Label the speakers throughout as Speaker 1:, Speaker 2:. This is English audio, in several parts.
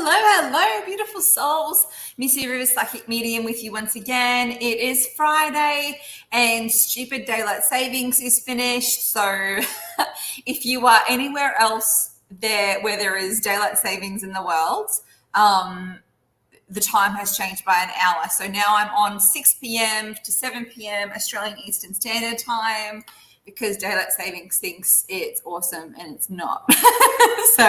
Speaker 1: Hello, beautiful souls. Missy Rivers, Psychic Medium with you once again. It is Friday and stupid daylight savings is finished. So if you are anywhere else there where there is daylight savings in the world, the time has changed by an hour. So now I'm on 6 p.m. to 7 p.m. Australian Eastern Standard Time, because daylight savings thinks it's awesome and it's not. So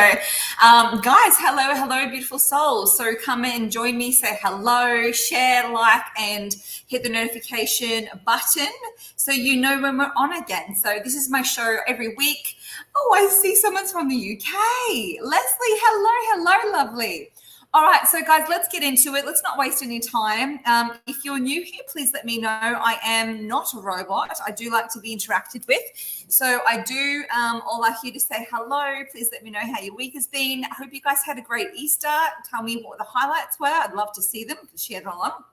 Speaker 1: guys, hello, beautiful souls. So come and join me, say hello, share, like, and hit the notification button so you know when we're on again. So this is my show every week. Oh, I see someone's from the UK. Leslie, hello, lovely. All right, so guys, let's get into it. Let's not waste any time. If you're new here, please let me know. I am not a robot. I do like to be interacted with. So I do all like you to say hello. Please let me know how your week has been. I hope you guys had a great Easter. Tell me what the highlights were. I'd love to see them. Share them along.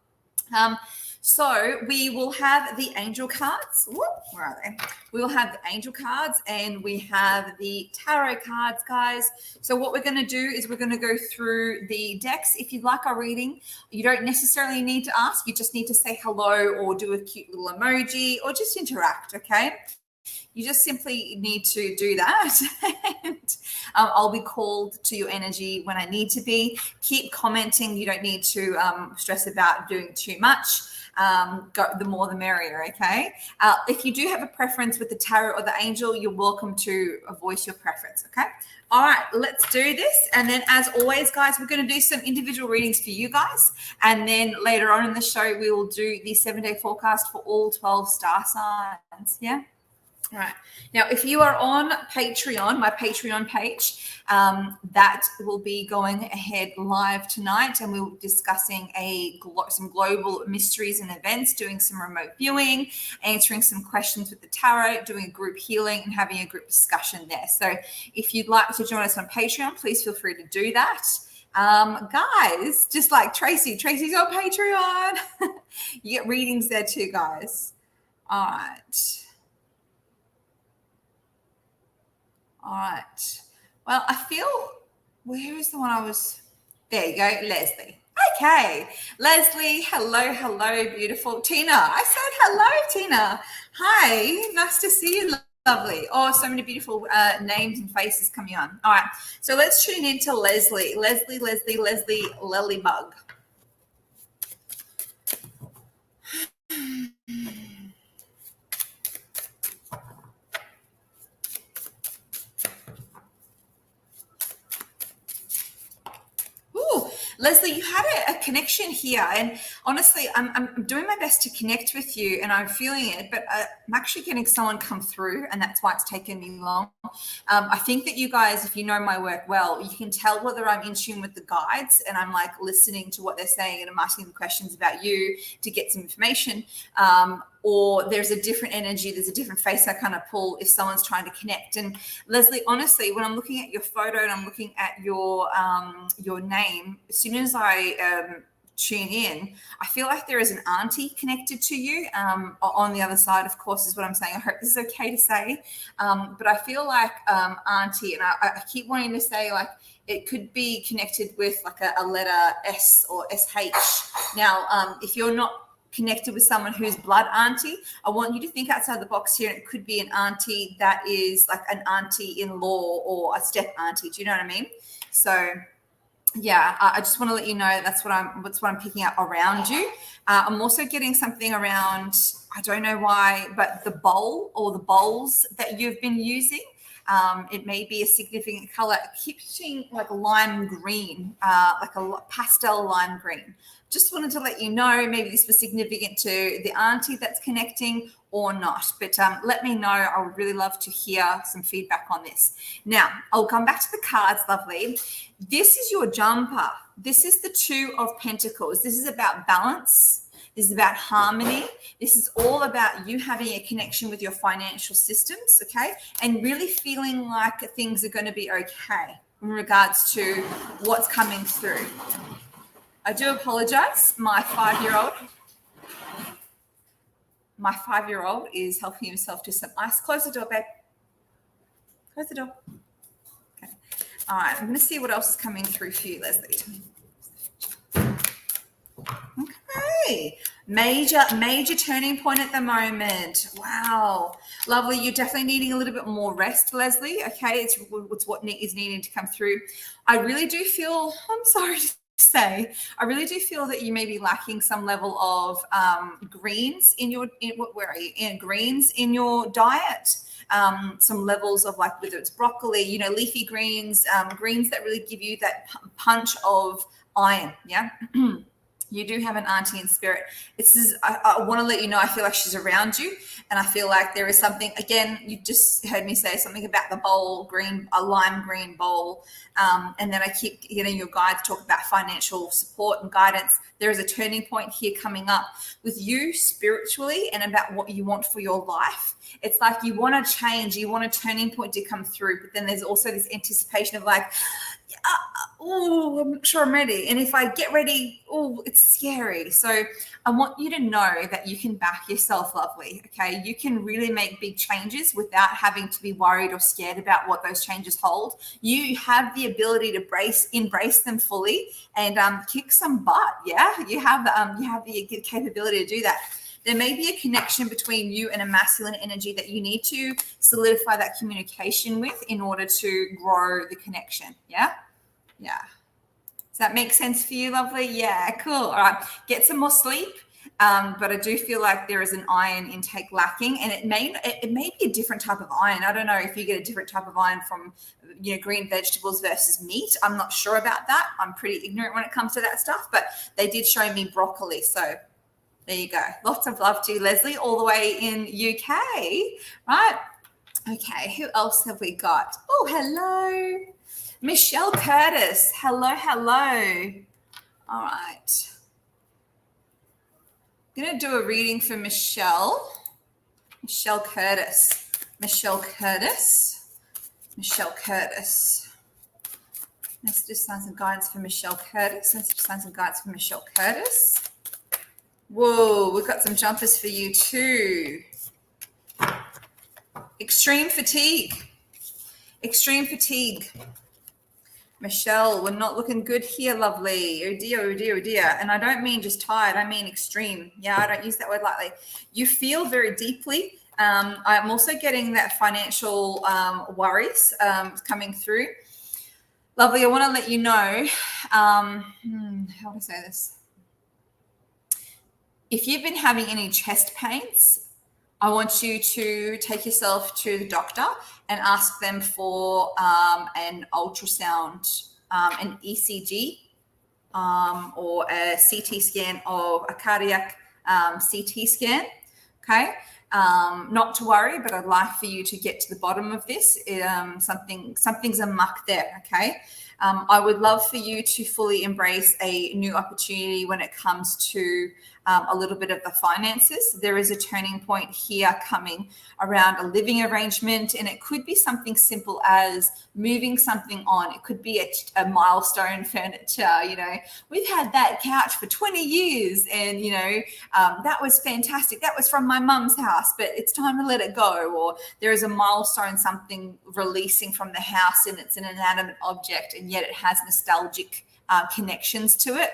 Speaker 1: So we will have the angel cards. Where are they? We will have the angel cards and we have the tarot cards, guys. So what we're going to do is we're going to go through the decks. If you like our reading, you don't necessarily need to ask. You just need to say hello or do a cute little emoji or just interact, okay? You just simply need to do that. And I'll be called to your energy when I need to be. Keep commenting. You don't need to stress about doing too much. The more the merrier, okay? If you do have a preference with the tarot or the angel, you're welcome to voice your preference, okay? All right, let's do this. And then as always, guys, we're going to do some individual readings for you guys. And then later on in the show, we will do the 7-day forecast for all 12 star signs, yeah? All right. Now, if you are on Patreon, my Patreon page, that will be going ahead live tonight, and we'll be discussing some global mysteries and events, doing some remote viewing, answering some questions with the tarot, doing a group healing, and having a group discussion there. So if you'd like to join us on Patreon, please feel free to do that. Guys, just like Tracy's on Patreon. You get readings there too, guys. All right. All right. Well, I feel, where is the one I was? There you go, Leslie. Okay. Leslie, hello, beautiful. Tina, I said hello, Tina. Hi, nice to see you, lovely. Oh, so many beautiful names and faces coming on. All right. So let's tune into Leslie. Leslie, Lellybug. Leslie, you had a connection here, and honestly, I'm doing my best to connect with you, and I'm feeling it, but I'm actually getting someone come through, and that's why it's taken me long. I think that you guys, if you know my work well, you can tell whether I'm in tune with the guides, and I'm like listening to what they're saying, and I'm asking them questions about you to get some information, or there's a different energy, there's a different face I kind of pull if someone's trying to connect. And Leslie, honestly, when I'm looking at your photo and I'm looking at your name, as soon as I tune in, I feel like there is an auntie connected to you on the other side, of course, is what I'm saying. I hope this is okay to say, but I feel like auntie, and I keep wanting to say like it could be connected with like a letter S or SH. Now, if you're not connected with someone who's blood auntie, I want you to think outside the box here. It could be an auntie that is like an auntie-in-law or a step auntie. Do you know what I mean? So yeah, I just want to let you know that's what I'm picking up around you. I'm also getting something around, I don't know why, but the bowl or the bowls that you've been using. It may be a significant color. I keep seeing like lime green, like a pastel lime green. Just wanted to let you know, maybe this was significant to the auntie that's connecting or not. But let me know. I would really love to hear some feedback on this. Now, I'll come back to the cards, lovely. This is your jumper. This is the 2 of Pentacles. This is about balance. This is about harmony. This is all about you having a connection with your financial systems, okay? And really feeling like things are going to be okay in regards to what's coming through. I do apologize. My 5-year-old is helping himself to some ice. Close the door, babe. Close the door. Okay. All right, I'm going to see what else is coming through for you, Leslie. Okay, major turning point at the moment. Wow, lovely. You're definitely needing a little bit more rest, Leslie. Okay, it's what is needing to come through. I really do feel, I'm sorry to say, I really do feel that you may be lacking some level of greens in your greens in your diet. Some levels of, like, whether it's broccoli, leafy greens, greens that really give you that punch of iron. Yeah. You do have an auntie in spirit. I want to let you know, I feel like she's around you, and I feel like there is something, again, you just heard me say something about the bowl, a lime green bowl. And then I keep getting your guides talk about financial support and guidance. There is a turning point here coming up with you spiritually and about what you want for your life. It's like you want to change, you want a turning point to come through, but then there's also this anticipation of, like, oh, I'm not sure I'm ready. And if I get ready, oh, it's scary. So I want you to know that you can back yourself, lovely. Okay. You can really make big changes without having to be worried or scared about what those changes hold. You have the ability to embrace them fully and kick some butt. Yeah. You have the capability to do that. There may be a connection between you and a masculine energy that you need to solidify that communication with in order to grow the connection. Yeah. Yeah. Does that make sense for you, lovely? Yeah, cool. All right. Get some more sleep. But I do feel like there is an iron intake lacking, and it may be a different type of iron. I don't know if you get a different type of iron from, green vegetables versus meat. I'm not sure about that. I'm pretty ignorant when it comes to that stuff, but they did show me broccoli. So there you go. Lots of love to you, Leslie, all the way in UK, right? Okay, who else have we got? Oh, hello. Michelle Curtis. Hello. All right. I'm going to do a reading for Michelle. Michelle Curtis. Let's do signs and guidance for Michelle Curtis. Whoa, we've got some jumpers for you too. Extreme fatigue. Michelle, we're not looking good here, lovely. Oh dear. And I don't mean just tired. I mean extreme. Yeah, I don't use that word lightly. You feel very deeply. I'm also getting that financial worries coming through. Lovely, I want to let you know, how do I say this? If you've been having any chest pains, I want you to take yourself to the doctor and ask them for an ultrasound, an ECG, or a CT scan of a cardiac CT scan. Okay. Not to worry, but I'd like for you to get to the bottom of this. Something's amuck there. Okay. I would love for you to fully embrace a new opportunity when it comes to a little bit of the finances. There is a turning point here coming around a living arrangement, and it could be something simple as moving something on. It could be a milestone furniture. We've had that couch for 20 years, and that was fantastic. That was from my mum's house, but it's time to let it go. Or there is a milestone, something releasing from the house, and it's an inanimate object, and yet it has nostalgic connections to it.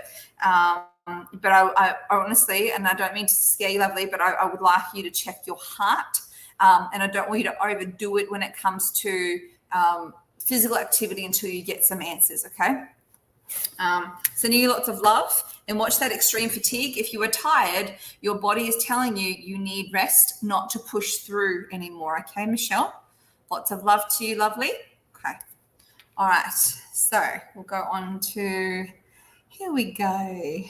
Speaker 1: But I honestly, and I don't mean to scare you, lovely, but I would like you to check your heart. And I don't want you to overdo it when it comes to physical activity until you get some answers, okay? Sending you lots of love, and watch that extreme fatigue. If you are tired, your body is telling you need rest, not to push through anymore, okay, Michelle? Lots of love to you, lovely. Okay. All right. So we'll go on to, here we go.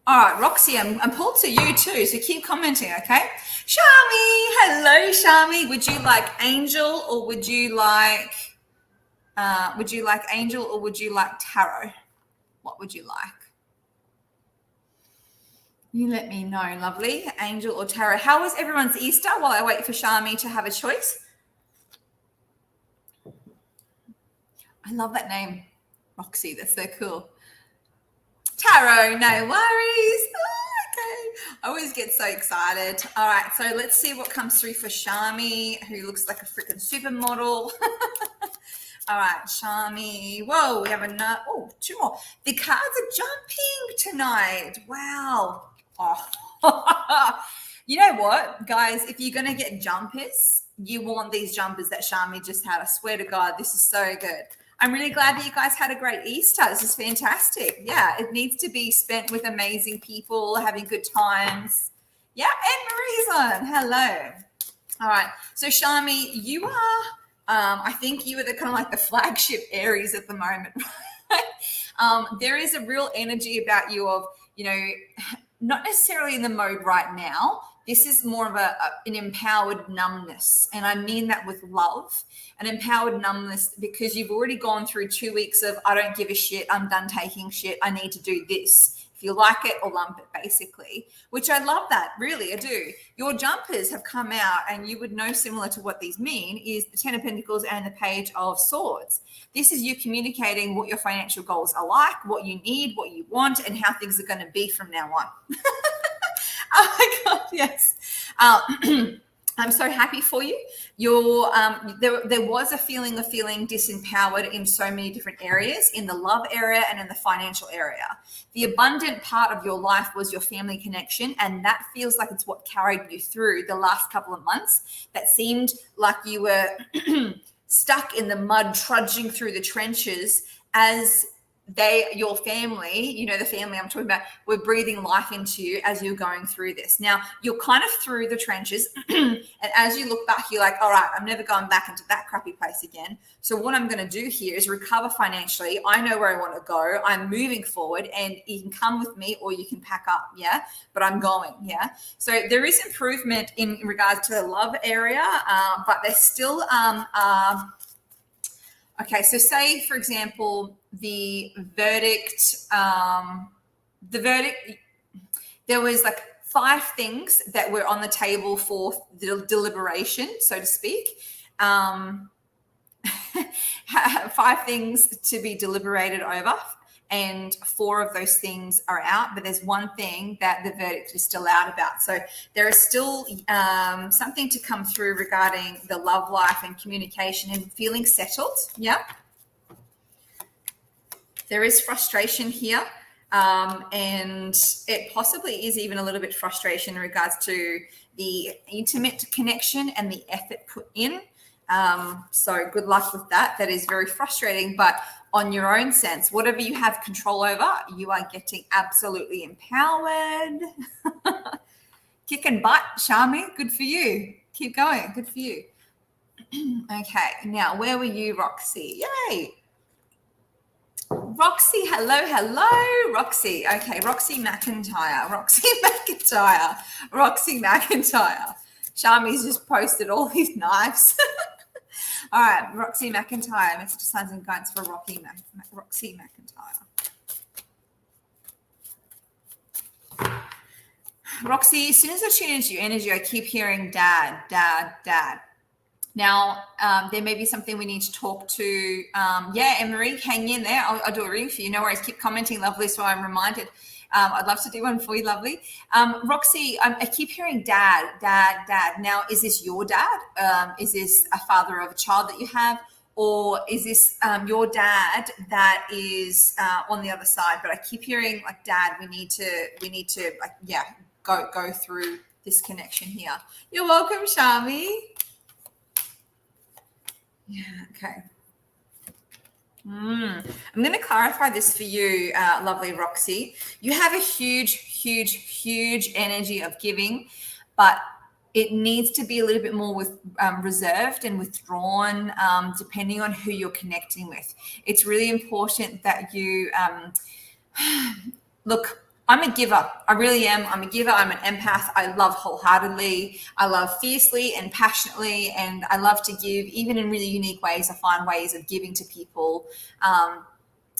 Speaker 1: All right, Roxy, I'm pulled to you too, so keep commenting, okay? Shami, hello, Shami. Would you like angel, or would you like angel, or would you like tarot? What would you like? You let me know, lovely. Angel or tarot. How was everyone's Easter while I wait for Shami to have a choice? I love that name, Roxy. That's so cool. Tarot, no worries. Oh, okay. I always get so excited. All right, so let's see what comes through for Shami, who looks like a freaking supermodel. All right, Shami. Whoa, we have another. Oh, two more. The cards are jumping tonight. Wow. Oh. You know what, guys? If you're going to get jumpers, you want these jumpers that Shami just had. I swear to God, this is so good. I'm really glad that you guys had a great Easter. This is fantastic. Yeah, it needs to be spent with amazing people, having good times. Yeah, and Marie's on. Hello. All right. So, Shami, you are, I think you are the kind of like the flagship Aries at the moment, right? There is a real energy about you of, you know, not necessarily in the mode right now. This is more of an empowered numbness. And I mean that with love, an empowered numbness, because you've already gone through 2 weeks of, I don't give a shit, I'm done taking shit, I need to do this. If you like it or lump it, basically, which I love that, really, I do. Your jumpers have come out, and you would know, similar to what these mean, is the Ten of Pentacles and the Page of Swords. This is you communicating what your financial goals are like, what you need, what you want, and how things are going to be from now on. Oh my God, yes. I'm so happy for you. There was a feeling of feeling disempowered in so many different areas, in the love area and in the financial area. The abundant part of your life was your family connection, and that feels like it's what carried you through the last couple of months. That seemed like you were stuck in the mud, trudging through the trenches as your family, you know, the family I'm talking about, were breathing life into you as you're going through this. Now, you're kind of through the trenches, and as you look back, you're like, all right, I'm never going back into that crappy place again. So what I'm going to do here is recover financially. I know where I want to go. I'm moving forward, and you can come with me or you can pack up, yeah? But I'm going, yeah? So there is improvement in regards to the love area, but there's still okay, so say, for example, the verdict, there was like 5 things that were on the table for the deliberation, so to speak. 5 things to be deliberated over, and 4 of those things are out, but there's 1 thing that the verdict is still out about. So there is still something to come through regarding the love life and communication and feeling settled. Yeah. There is frustration here, and it possibly is even a little bit frustration in regards to the intimate connection and the effort put in. So good luck with that. That is very frustrating, but on your own sense, whatever you have control over, you are getting absolutely empowered. Kicking butt, Shami. Good for you. Keep going. Good for you. Okay. Now, where were you, Roxy? Yay. Roxy, hello, Roxy. Okay, Roxy McIntyre. Shami's just posted all these knives. All right, Roxy McIntyre, message to signs and guidance for Roxy McIntyre. Roxy, as soon as I tune into your energy, I keep hearing dad. Now, there may be something we need to talk to. Yeah, Anne-Marie, hang in there. I'll do a reading for you. No worries. Keep commenting, lovely, so I'm reminded. I'd love to do one for you, lovely. Roxy, I keep hearing dad. Now, is this your dad? Is this a father of a child that you have? Or is this your dad that is on the other side? But I keep hearing like, dad, we need to like, yeah, go through this connection here. You're welcome, Shami. Yeah, okay. I'm going to clarify this for you, lovely Roxy. You have a huge energy of giving, but it needs to be a little bit more reserved and withdrawn, depending on who you're connecting with. It's really important that you look. I'm a giver. I really am. I'm a giver. I'm an empath. I love wholeheartedly. I love fiercely and passionately, and I love to give, even in really unique ways. I find ways of giving to people.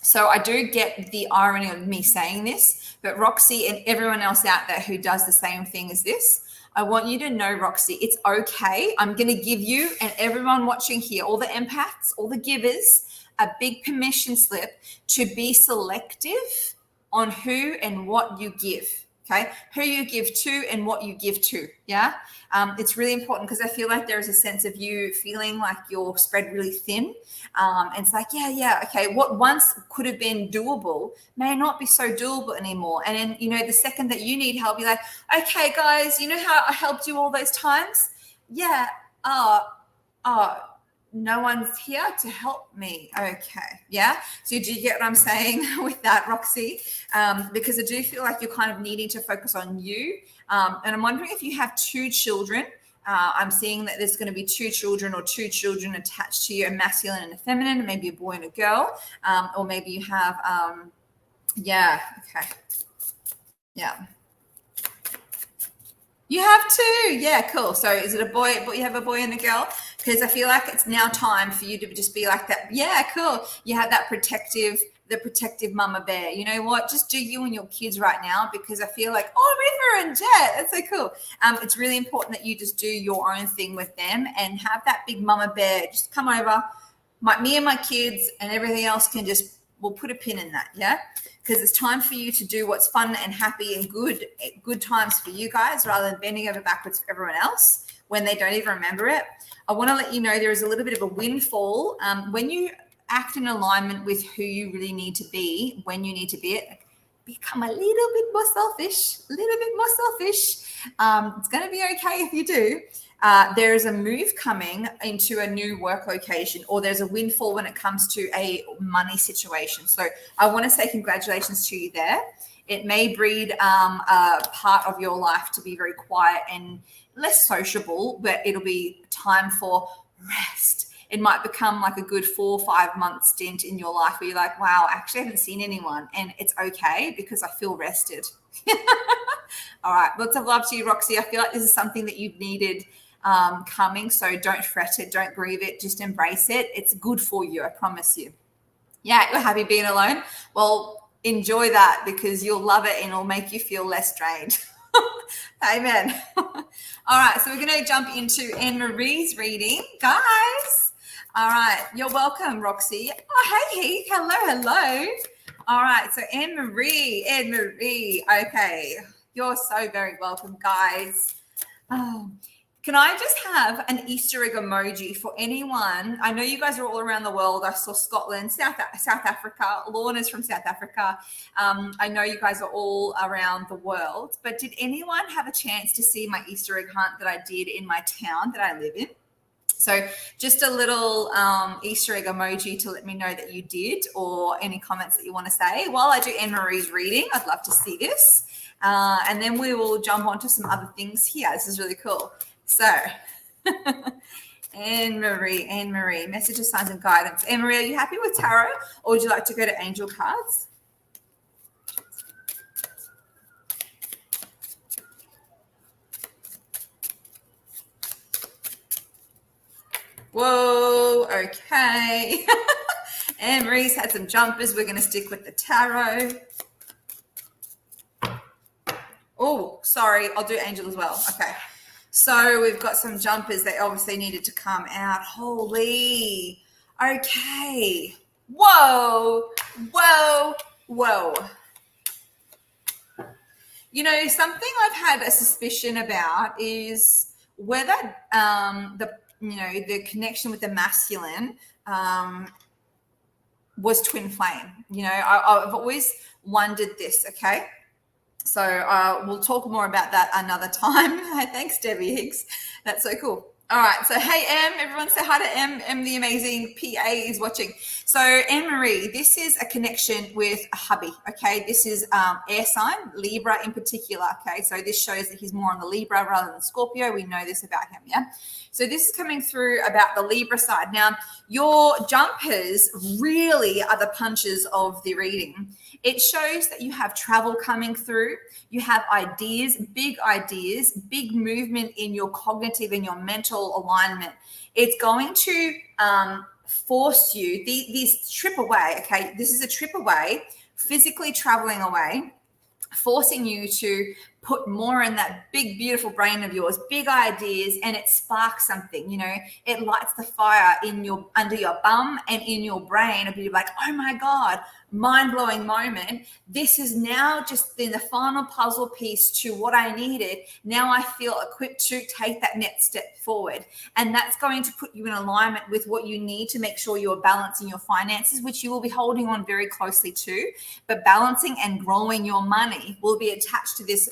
Speaker 1: So I do get the irony of me saying this, but Roxy and everyone else out there who does the same thing as this, I want you to know, Roxy, it's okay. I'm going to give you and everyone watching here, all the empaths, all the givers, a big permission slip to be selective on who and what you give. Okay, who you give to and what you give to. Yeah, it's really important because I feel like there is a sense of you feeling like you're spread really thin. And it's like, yeah, okay, what once could have been doable may not be so doable anymore. And then, the second that you need help, you're like, okay, guys, you know how I helped you all those times? Yeah. Oh, no one's here to help me. Okay. Yeah. So do you get what I'm saying with that, Roxy? Because I do feel like you're kind of needing to focus on you. And I'm wondering if you have two children. I'm seeing that there's going to be two children or two children attached to you, a masculine and a feminine, maybe a boy and a girl. Or maybe you have, okay. Yeah. You have two. Yeah, cool. So is it a boy, but you have a boy and a girl? Because I feel like it's now time for you to just be like that. Yeah, cool. You have that protective mama bear. You know what? Just do you and your kids right now, because I feel like, River and Jet, that's so cool. It's really important that you just do your own thing with them and have that big mama bear just come over. Me and my kids and everything else we'll put a pin in that. Yeah. Because it's time for you to do what's fun and happy and good times for you guys, rather than bending over backwards for everyone else when they don't even remember it. I want to let you know there is a little bit of a windfall when you act in alignment with who you really need to be, when you need to be it. Become a little bit more selfish, it's going to be okay if you do. There is a move coming into a new work location, or there's a windfall when it comes to a money situation. So I want to say congratulations to you there. It may breed a part of your life to be very quiet and less sociable, but it'll be time for rest. It might become like a good 4 or 5 month stint in your life where you're like, wow, actually I haven't seen anyone, and it's okay because I feel rested. All right. Lots of love to you, Roxy. I feel like this is something that you've needed coming. So don't fret it. Don't grieve it. Just embrace it. It's good for you. I promise you. Yeah. You're happy being alone. Well, enjoy that because you'll love it and it'll make you feel less drained. Amen. All right. So we're going to jump into Anne-Marie's reading, guys. All right. You're welcome, Roxy. Oh, hey, Heath. Hello. All right. So Anne-Marie. Okay. You're so very welcome, guys. Can I just have an Easter egg emoji for anyone? I know you guys are all around the world. I saw Scotland, South Africa. Lorna's from South Africa. I know you guys are all around the world. But did anyone have a chance to see my Easter egg hunt that I did in my town that I live in? So just a little Easter egg emoji to let me know that you did, or any comments that you want to say. While I do Anne-Marie's reading, I'd love to see this. And then we will jump on to some other things here. This is really cool. So Anne-Marie, messages, signs and guidance. Anne-Marie, are you happy with tarot, or would you like to go to angel cards? Whoa, okay. Anne-Marie's had some jumpers. We're going to stick with the tarot. Oh, sorry. I'll do angel as well. Okay. So we've got some jumpers that obviously needed to come out. Holy. Okay. Whoa. You know, something I've had a suspicion about is whether the connection with the masculine was twin flame. You know, I've always wondered this, okay? So we'll talk more about that another time. Thanks, Debbie Higgs. That's so cool. All right. So, hey, Em, everyone say hi to Em. Em, the amazing PA, is watching. So, Anne-Marie, this is a connection with a hubby, okay? This is air sign, Libra in particular, okay? So this shows that he's more on the Libra rather than Scorpio. We know this about him, yeah? So this is coming through about the Libra side. Now, your jumpers really are the punches of the reading. It shows that you have travel coming through. You have ideas, big movement in your cognitive and your mental alignment. It's going to force you, this trip away, okay? This is a trip away, physically traveling away, forcing you to put more in that big, beautiful brain of yours, big ideas, and it sparks something, it lights the fire under your bum and in your brain. It'll be like, oh my God, mind-blowing moment. This is now just in the final puzzle piece to what I needed. Now I feel equipped to take that next step forward. And that's going to put you in alignment with what you need to make sure you're balancing your finances, which you will be holding on very closely to. But balancing and growing your money will be attached to this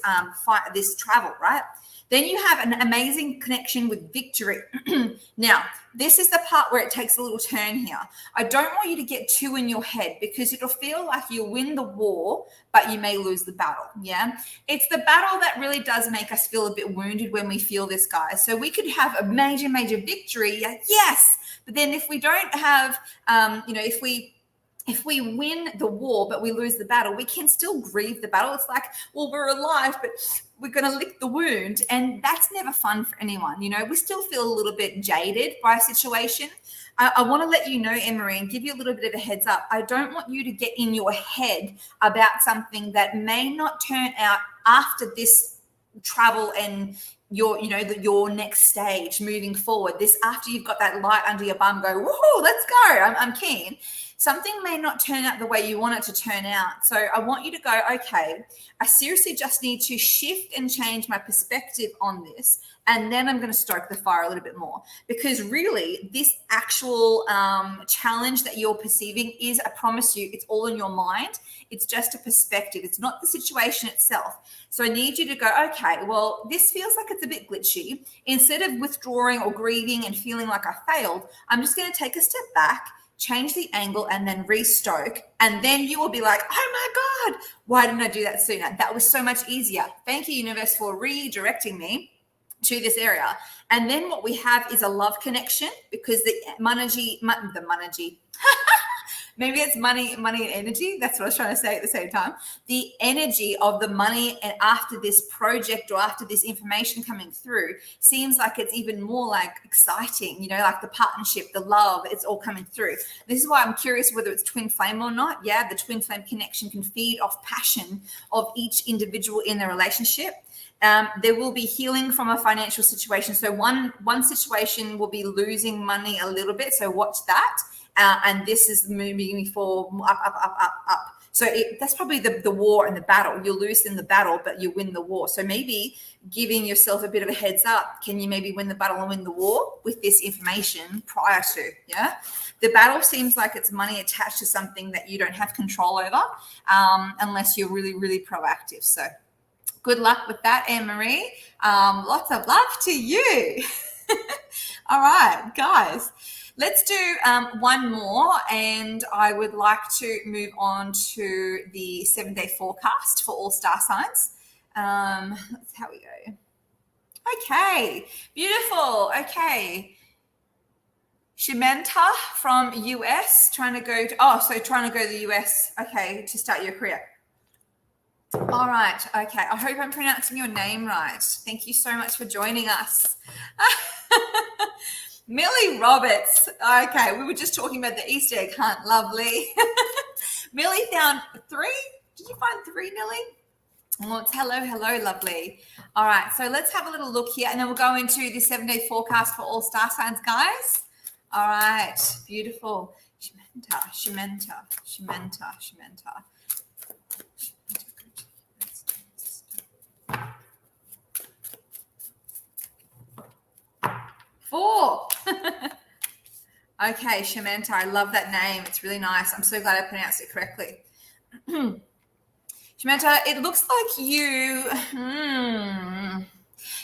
Speaker 1: this travel, right? Then you have an amazing connection with victory. Now, this is the part where it takes a little turn here. I don't want you to get too in your head, because it'll feel like you win the war, but you may lose the battle. Yeah. It's the battle that really does make us feel a bit wounded when we feel this, guys. So we could have a major, major victory. Yes. But then if we don't have, if we win the war, but we lose the battle, we can still grieve the battle. It's like, well, we're alive, but we're going to lick the wound. And that's never fun for anyone. We still feel a little bit jaded by a situation. I want to let you know, Emery, and give you a little bit of a heads up. I don't want you to get in your head about something that may not turn out after this travel and your next stage moving forward. This, after you've got that light under your bum, go, woohoo, let's go. I'm keen. Something may not turn out the way you want it to turn out. So I want you to go, okay, I seriously just need to shift and change my perspective on this. And then I'm going to stoke the fire a little bit more, because really this actual challenge that you're perceiving is, I promise you, it's all in your mind. It's just a perspective. It's not the situation itself. So I need you to go, okay, well, this feels like it's a bit glitchy. Instead of withdrawing or grieving and feeling like I failed, I'm just going to take a step back, change the angle, and then restoke. And then you will be like, oh my God, why didn't I do that sooner? That was so much easier. Thank you, universe, for redirecting me to this area. And then what we have is a love connection, because the money, maybe it's money and energy. That's what I was trying to say at the same time. The energy of the money, and after this project or after this information coming through, seems like it's even more like exciting, like the partnership, the love, it's all coming through. This is why I'm curious whether it's twin flame or not. Yeah, the twin flame connection can feed off passion of each individual in the relationship. There will be healing from a financial situation. So one situation will be losing money a little bit. So watch that. And this is moving forward, up. So that's probably the war and the battle. You lose in the battle, but you win the war. So maybe giving yourself a bit of a heads up. Can you maybe win the battle and win the war with this information prior to? Yeah. The battle seems like it's money attached to something that you don't have control over, unless you're really, really proactive. So good luck with that, Anne-Marie. Lots of love to you. All right, guys, let's do one more, and I would like to move on to the 7-day forecast for all star signs. That's how we go. Okay, beautiful. Okay. Shimenta from US, trying to go to the US, okay, to start your career. All right. Okay. I hope I'm pronouncing your name right. Thank you so much for joining us. Millie Roberts. Okay. We were just talking about the Easter egg hunt. Lovely. Millie found 3. Did you find 3, Millie? Oh, it's hello, lovely. All right. So let's have a little look here, and then we'll go into the 7-day forecast for all star signs, guys. All right. Beautiful. Shimenta. Four. Okay, Shimenta, I love that name. It's really nice. I'm so glad I pronounced it correctly. Shimenta, it looks like you...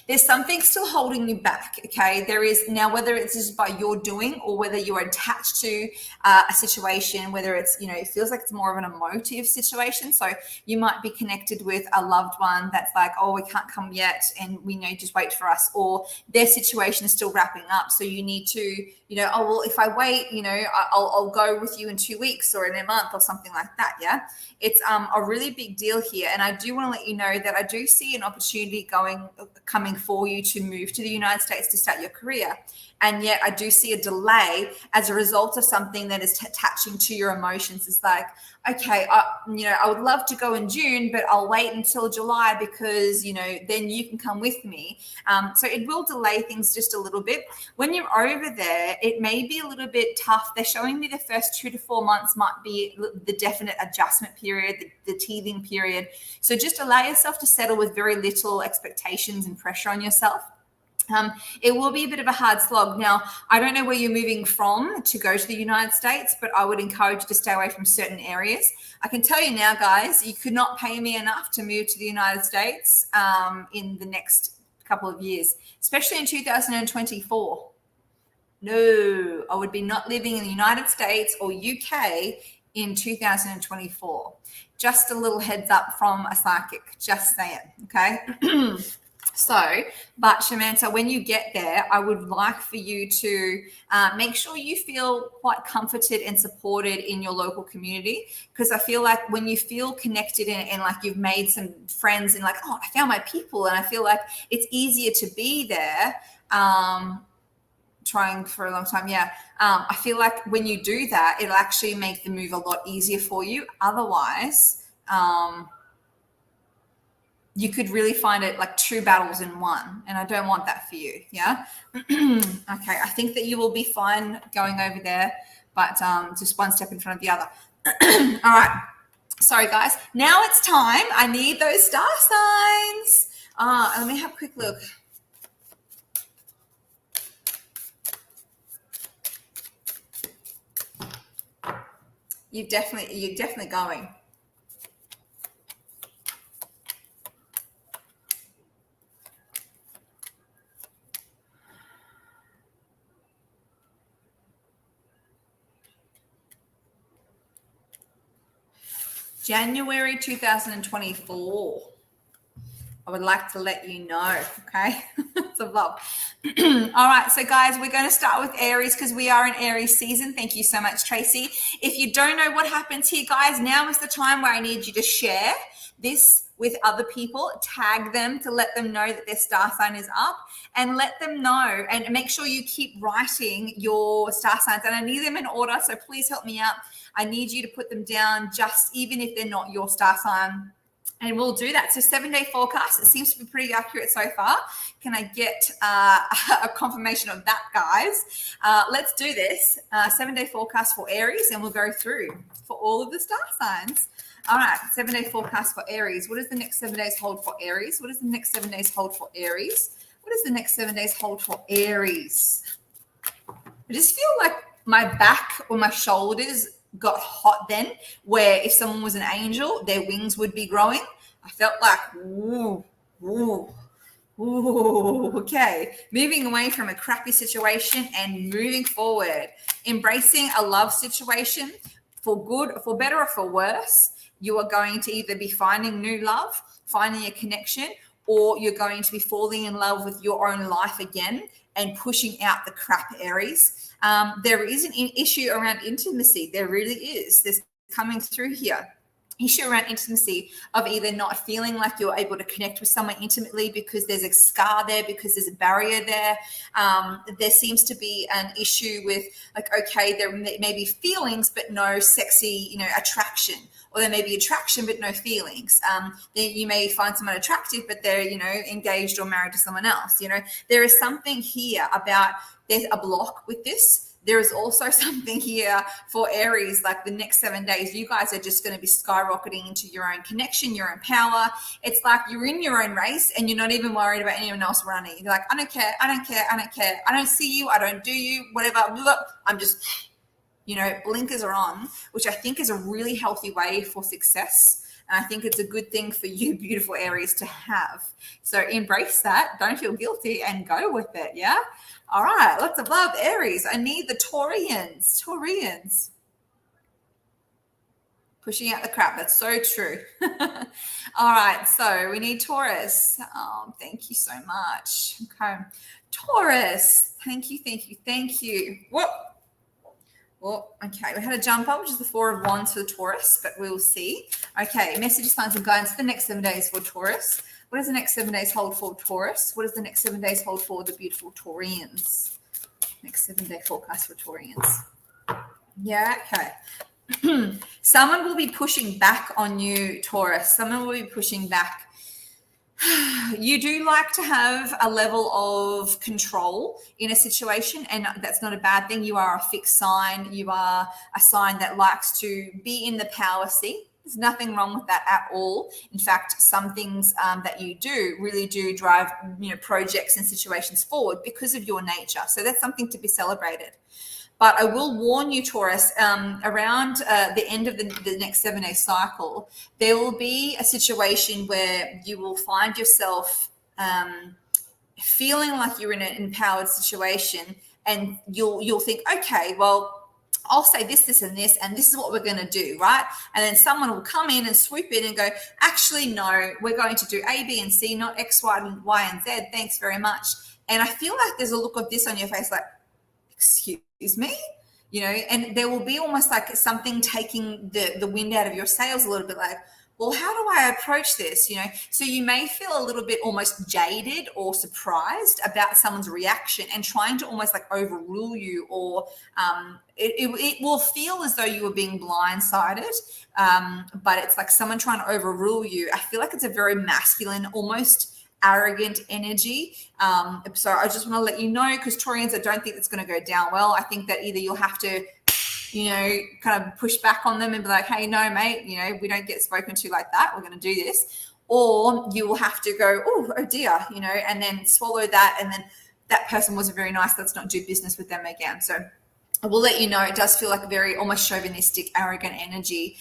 Speaker 1: There's something still holding you back, okay? There is now, whether it's just by your doing or whether you're attached to a situation, whether it's, it feels like it's more of an emotive situation. So you might be connected with a loved one that's like, oh, we can't come yet, and we know, just wait for us, or their situation is still wrapping up. So you need to, oh, well, if I wait, I'll go with you in 2 weeks or in a month or something like that, yeah? It's a really big deal here. And I do want to let you know that I do see an opportunity coming for you to move to the United States to start your career. And yet I do see a delay as a result of something that is attaching to your emotions. It's like, okay, I would love to go in June, but I'll wait until July because, then you can come with me. So it will delay things just a little bit. When you're over there, it may be a little bit tough. They're showing me the first 2 to 4 months might be the definite adjustment period, the teething period. So just allow yourself to settle with very little expectations and pressure on yourself. It will be a bit of a hard slog. Now, I don't know where you're moving from to go to the United States, but I would encourage you to stay away from certain areas. I can tell you now, guys, you could not pay me enough to move to the United States in the next couple of years, especially in 2024. No, I would be not living in the United States or UK in 2024. Just a little heads up from a psychic, just saying, okay? So, but Shamanta, when you get there, I would like for you to make sure you feel quite comforted and supported in your local community, because I feel like when you feel connected and like you've made some friends and like, oh, I found my people, and I feel like it's easier to be there. Trying for a long time, yeah. I feel like when you do that, it'll actually make the move a lot easier for you. Otherwise, you could really find it like 2 battles in one, and I don't want that for you. Yeah. Okay. I think that you will be fine going over there, but just one step in front of the other. All right. Sorry, guys. Now it's time. I need those star signs. Let me have a quick look. You're definitely going. January 2024. I would like to let you know, okay? It's a vlog. All right, so guys, we're going to start with Aries because we are in Aries season. Thank you so much, Tracy. If you don't know what happens here, guys, now is the time where I need you to share this with other people, tag them to let them know that their star sign is up, and let them know, and make sure you keep writing your star signs. And I need them in order, so please help me out. I need you to put them down, just even if they're not your star sign. And we'll do that. So 7-day forecast, it seems to be pretty accurate so far. Can I get a confirmation of that, guys? Let's do this. 7-day forecast for Aries, and we'll go through for all of the star signs. All right, 7-day forecast for Aries. What does the next 7 days hold for Aries? What does the next 7 days hold for Aries? What does the next 7 days hold for Aries? I just feel like my back or my shoulders got hot then, where if someone was an angel, their wings would be growing. I felt like, ooh, okay. Moving away from a crappy situation and moving forward. Embracing a love situation for good, for better or for worse. You are going to either be finding new love, finding a connection, or you're going to be falling in love with your own life again and pushing out the crap, Aries. There is an issue around intimacy. There really is. There's coming through here. Issue around intimacy of either not feeling like you're able to connect with someone intimately because there's a scar there, because there's a barrier there. There seems to be an issue with like, okay, there may be feelings, but no sexy, attraction, or there may be attraction, but no feelings. Then you may find someone attractive, but they're, engaged or married to someone else. There is something here about there's a block with this. There is also something here for Aries, like the next 7 days, you guys are just going to be skyrocketing into your own connection, your own power. It's like you're in your own race and you're not even worried about anyone else running. You're like, I don't care. I don't see you. I don't do you, whatever. I'm just, blinkers are on, which I think is a really healthy way for success. And I think it's a good thing for you, beautiful Aries, to have. So embrace that. Don't feel guilty and go with it. Yeah. All right. Lots of love, Aries. I need the Taurians. Pushing out the crap. That's so true. All right. So we need Taurus. Oh, thank you so much. Okay. Taurus. Thank you. Whoop. Well, okay, we had a jump up, which is the 4 of Wands for the Taurus, but we'll see. Okay, messages, signs, and guidance for the next 7 days for Taurus. What does the next 7 days hold for Taurus? What does the next 7 days hold for the beautiful Taurians? Next 7-day forecast for Taurians. Yeah, okay. Someone will be pushing back on you, Taurus. Someone will be pushing back. You do like to have a level of control in a situation, and that's not a bad thing. You are a fixed sign. You are a sign that likes to be in the power seat. There's nothing wrong with that at all. In fact, some things that you do really do drive, projects and situations forward because of your nature. So that's something to be celebrated. But I will warn you, Taurus, around the end of the next 7-day cycle, there will be a situation where you will find yourself feeling like you're in an empowered situation, and you'll think, okay, well, I'll say this, and this is what we're going to do, right? And then someone will come in and swoop in and go, actually, no, we're going to do A, B, and C, not X, Y, and Z. Thanks very much. And I feel like there's a look of this on your face, like, excuse me, and there will be almost like something taking the wind out of your sails a little bit, like, well, how do I approach this? So you may feel a little bit almost jaded or surprised about someone's reaction and trying to almost like overrule you, or it will feel as though you were being blindsided, but it's like someone trying to overrule you. I feel like it's a very masculine, almost arrogant energy. So I just want to let you know, because Taurians, I don't think it's going to go down well. I think that either you'll have to, kind of push back on them and be like, hey, no, mate, we don't get spoken to like that. We're going to do this. Or you will have to go, oh dear, and then swallow that. And then that person wasn't very nice. Let's not do business with them again. So I will let you know, it does feel like a very almost chauvinistic, arrogant energy.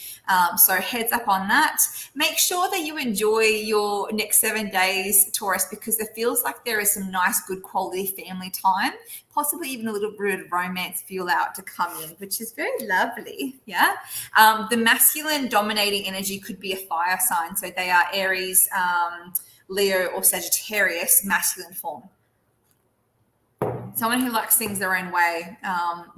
Speaker 1: So heads up on that. Make sure that you enjoy your next 7 days, Taurus, because it feels like there is some nice, good quality family time, possibly even a little bit of romance feel out to come in, which is very lovely. Yeah. The masculine dominating energy could be a fire sign. So they are Aries, Leo, or Sagittarius, masculine form. Someone who likes things their own way,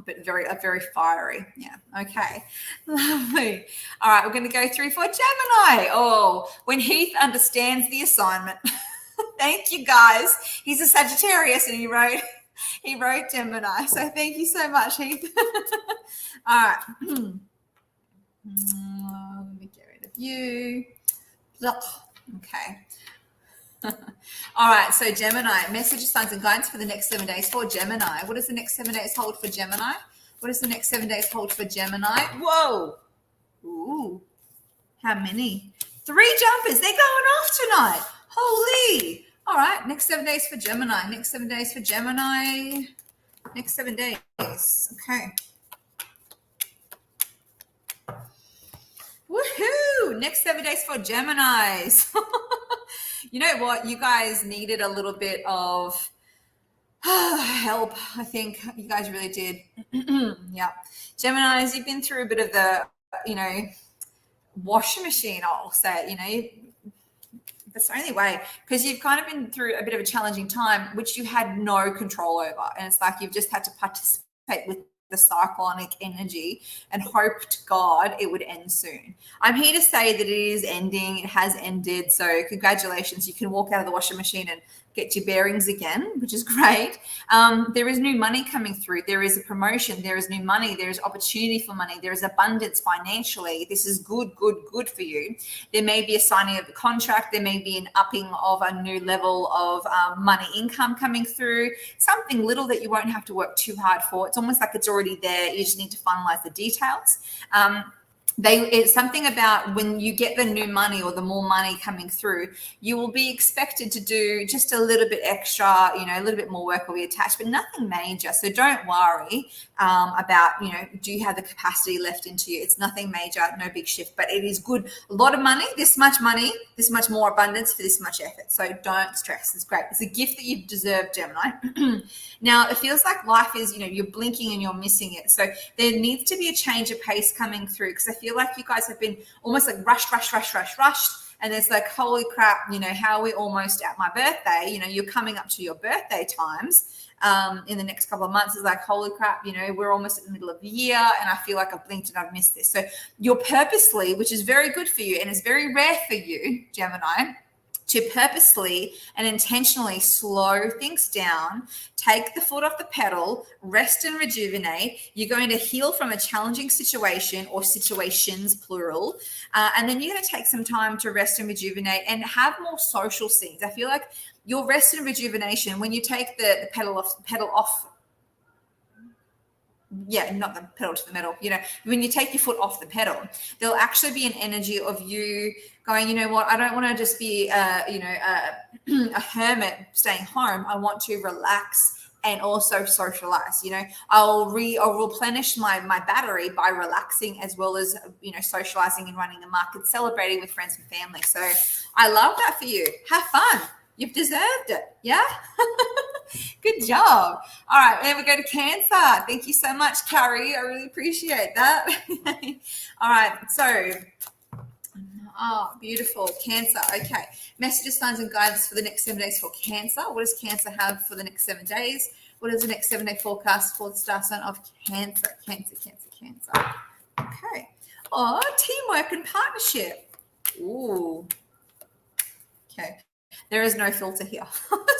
Speaker 1: but very fiery. Yeah. Okay. Lovely. All right. We're going to go through for Gemini. Oh, when Heath understands the assignment. Thank you, guys. He's a Sagittarius, and he wrote Gemini. So thank you so much, Heath. All right. Let me get rid of you. Okay. All right, so Gemini, message, signs, and guidance for the next 7 days for Gemini. What does the next 7 days hold for Gemini? What does the next 7 days hold for Gemini? Whoa. Ooh. How many? 3 jumpers. They're going off tonight. Holy. All right, next 7 days for Gemini. Next 7 days for Gemini. Next 7 days. Okay. Woohoo! Next 7 days for Geminis. You know what? You guys needed a little bit of help. I think you guys really did. Yeah. Geminis, you've been through a bit of the, washing machine, I'll say, that's the only way, because you've kind of been through a bit of a challenging time, which you had no control over. And it's like you've just had to participate with the cyclonic energy and hope to God it would end soon. I'm here to say that it is ending. It has ended. So congratulations. You can walk out of the washing machine and get your bearings again, which is great. There is new money coming through. There is a promotion. There is new money. There is opportunity for money. There is abundance financially. This is good for you. There may be a signing of a contract. There may be an upping of a new level of money income coming through, something little that you won't have to work too hard for. It's almost like it's already there. You just need to finalize the details. It's something about when you get the new money or the more money coming through, you will be expected to do just a little bit extra, a little bit more work will be attached, but nothing major. So don't worry about, do you have the capacity left into you? It's nothing major, no big shift, but it is good. A lot of money, this much more abundance for this much effort. So don't stress. It's great. It's a gift that you deserve, Gemini. Now, it feels like life is, you're blinking and you're missing it. So there needs to be a change of pace coming through, because I feel like you guys have been almost like rushed. And it's like, holy crap, how are we almost at my birthday? You're coming up to your birthday times in the next couple of months. It's like, holy crap, we're almost at the middle of the year and I feel like I've blinked and I've missed this. So you're purposely, which is very good for you and is very rare for you, Gemini, to purposely and intentionally slow things down, take the foot off the pedal, rest and rejuvenate. You're going to heal from a challenging situation or situations, plural. And then you're going to take some time to rest and rejuvenate and have more social scenes. I feel like your rest and rejuvenation, when you take the pedal off, yeah, not the pedal to the metal, when you take your foot off the pedal, there'll actually be an energy of you going, you know what, I don't want to just be, a hermit staying home. I want to relax and also socialize. I'll replenish my battery by relaxing as well as, socializing and running the market, celebrating with friends and family. So I love that for you. Have fun. You've deserved it. Yeah. Good job. All right. Then we go to Cancer. Thank you so much, Carrie. I really appreciate that. All right. So, beautiful. Cancer. Okay. Messages, signs, and guidance for the next 7 days for Cancer. What does Cancer have for the next 7 days? What is the next 7-day forecast for the star sign of Cancer? Cancer. Okay. Oh, teamwork and partnership. Ooh. Okay. There is no filter here.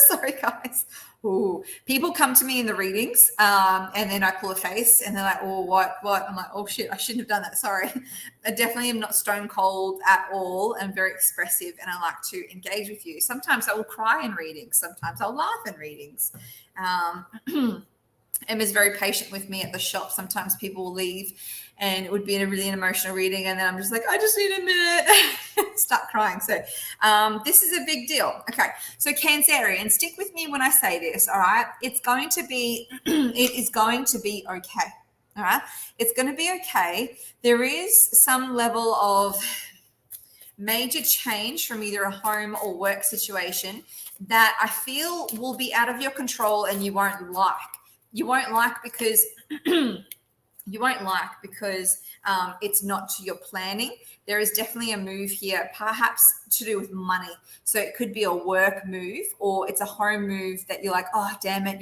Speaker 1: Sorry, guys. Ooh. People come to me in the readings, and then I pull a face, and they're like, "Oh, what?" I'm like, "Oh shit, I shouldn't have done that. Sorry." I definitely am not stone cold at all. I'm very expressive, and I like to engage with you. Sometimes I will cry in readings. Sometimes I'll laugh in readings. Emma's very patient with me at the shop. Sometimes people will leave and it would be a really emotional reading, and then I'm just like, I just need a minute, start crying. So this is a big deal. Okay, so Cancerian, stick with me when I say this, all right? It's going to be, it is going to be okay, all right? It's going to be okay. There is some level of major change from either a home or work situation that I feel will be out of your control and you won't like. You won't like because it's not to your planning. There is definitely a move here, perhaps to do with money. So it could be a work move, or it's a home move that you're like, oh, damn it,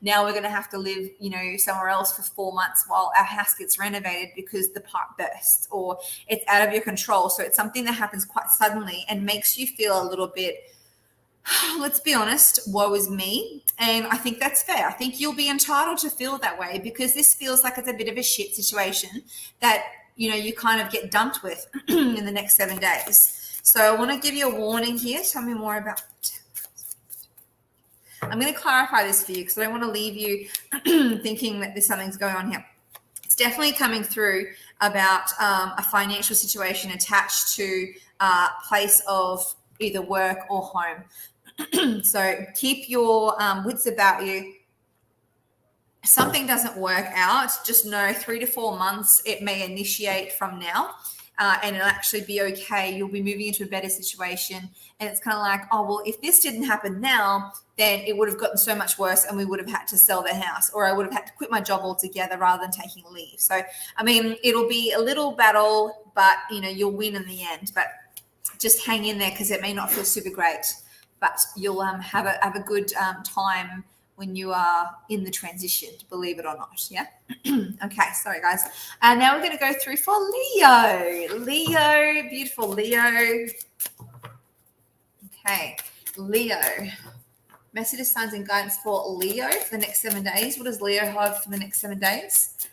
Speaker 1: now we're going to have to live, somewhere else for 4 months while our house gets renovated because the pipe burst, or it's out of your control. So it's something that happens quite suddenly and makes you feel a little bit, let's be honest, woe is me. And I think that's fair. I think you'll be entitled to feel that way because this feels like it's a bit of a shit situation that, you kind of get dumped with in the next 7 days. So I want to give you a warning here. Tell me more about it. I'm going to clarify this for you because I don't want to leave you thinking that there's something's going on here. It's definitely coming through about a financial situation attached to a place of either work or home. So keep your wits about you. Something doesn't work out, just know 3 to 4 months it may initiate from now, and it'll actually be okay. You'll be moving into a better situation, and it's kind of like, oh, well, if this didn't happen now, then it would have gotten so much worse and we would have had to sell the house, or I would have had to quit my job altogether rather than taking leave. So, I mean, it'll be a little battle, but, you'll win in the end. But just hang in there because it may not feel super great, but you'll have a good time when you are in the transition, believe it or not. Yeah. Okay. Sorry, guys. And now we're going to go through for Leo. Leo, beautiful Leo. Okay. Leo. Messages, signs, and guidance for Leo for the next 7 days. What does Leo have for the next 7 days?